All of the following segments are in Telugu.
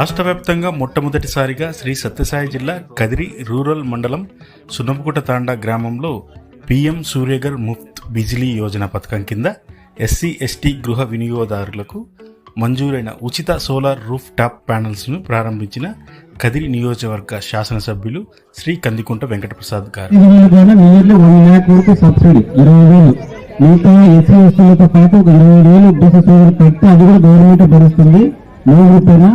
రాష్ట్ర వ్యాప్తంగా మొట్టమొదటిసారిగా శ్రీ సత్యసాయి జిల్లా కదిరి రూరల్ మండలం సున్నపుకుట తాండా గ్రామంలో పీఎం సూర్యఘర్ ముఫ్త్ బిజిలీ యోజన పథకం కింద ఎస్సీ ఎస్టీ గృహ వినియోగదారులకు మంజూరైన ఉచిత సోలార్ రూఫ్ టాప్ ప్యానెల్స్ను ప్రారంభించిన కదిరి నియోజకవర్గ శాసనసభ్యులు శ్రీ కందికుంట వెంకటప్రసాద్ గారు. మిగతా ఎస్సీ ఎస్టీలతో పాటు ఒక 20,000 బీసీ పెట్టి అది కూడా గవర్నమెంట్ భరిస్తుంది. 100 రూపాయల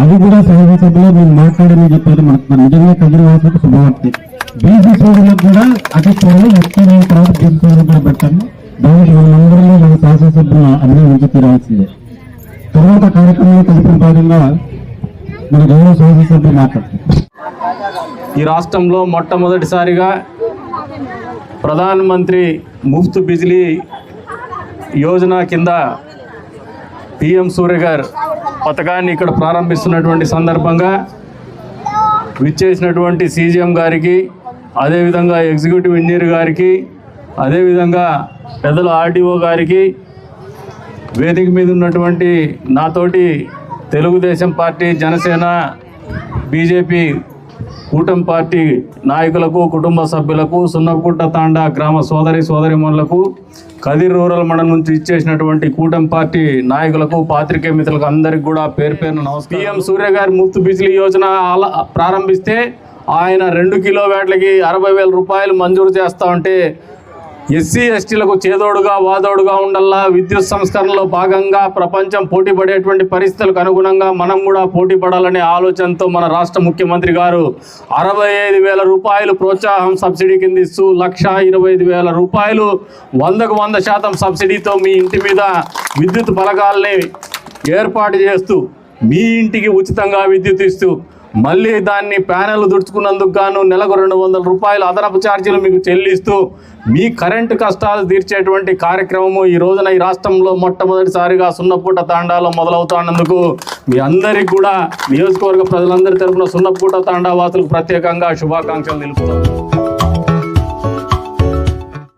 అది కూడా శాసనసభలో మేము మాట్లాడమని చెప్పారు. మనకు నిజంగా కదిరి వాసులకు శుభవార్త. బీసీ సోదరులకు కూడా అతి త్వరలో ఎస్టీ తర్వాత బీసీ సోదరులు కూడా పెట్టాము. దానికి మనందరిలో మన శాసనసభ్యులు అభినందించి తీరవలసిందే. తర్వాత కార్యక్రమంలో కలిపిన భాగంగా మన గౌరవ శాసనసభ్యులు మాట్లాడుతారు. ఈ రాష్ట్రంలో మొట్టమొదటిసారిగా ప్రధాన మంత్రి ముఫ్త్ బిజిలీ యోజన కింద పీఎం సూర్యఘర్ పథకాన్ని ఇక్కడ ప్రారంభిస్తున్నటువంటి సందర్భంగా విచ్చేసినటువంటి సీజీఎం గారికి, అదేవిధంగా ఎగ్జిక్యూటివ్ ఇంజనీర్ గారికి, అదేవిధంగా పెద్దల ఆర్డీఓ గారికి, వేదిక మీద ఉన్నటువంటి నాతోటి తెలుగుదేశం పార్టీ, జనసేన, బీజేపీ కూటమి పార్టీ నాయకులకు, కుటుంబ సభ్యులకు, సున్నపుకుట తాండా గ్రామ సోదరిమణులకు, కదిరి రూరల్ మండలం నుంచి ఇచ్చేసినటువంటి కూటమి పార్టీ నాయకులకు, పాత్రికేయ మిత్రులకు అందరికీ కూడా పేరు పేరున నమస్కారం. పీఎం సూర్యఘర్ ముఫ్త్ బిజిలీ యోజన ప్రారంభిస్తే ఆయన 2 కిలోవాట్లకి 60,000 రూపాయలు మంజూరు చేస్తా ఉంటే ఎస్సీ ఎస్టీలకు చేదోడుగా వాదోడుగా ఉండల్లా. విద్యుత్ సంస్కరణలో భాగంగా ప్రపంచం పోటీ పడేటువంటి పరిస్థితులకు అనుగుణంగా మనం కూడా పోటీ పడాలనే ఆలోచనతో మన రాష్ట్ర ముఖ్యమంత్రి గారు 65,000 రూపాయలు ప్రోత్సాహం సబ్సిడీ కింద ఇస్తూ 1,25,000 రూపాయలు 100% సబ్సిడీతో మీ ఇంటి మీద విద్యుత్ పలకాలని ఏర్పాటు చేస్తూ మీ ఇంటికి ఉచితంగా విద్యుత్ ఇస్తూ మళ్ళీ దాన్ని ప్యానెల్ దుడుచుకున్నందుకు గాను నెలకు 200 రూపాయలు అదనపు ఛార్జీలు మీకు చెల్లిస్తూ మీ కరెంటు కష్టాలు తీర్చేటువంటి కార్యక్రమము ఈ రోజున ఈ రాష్ట్రంలో మొట్టమొదటిసారిగా సున్నపుకుట తాండాలో మొదలవుతున్నందుకు మీ అందరికీ కూడా నియోజకవర్గ ప్రజలందరి తరఫున సున్నపుకుట తాండా వాసులకు ప్రత్యేకంగా శుభాకాంక్షలు తెలుపుతాను.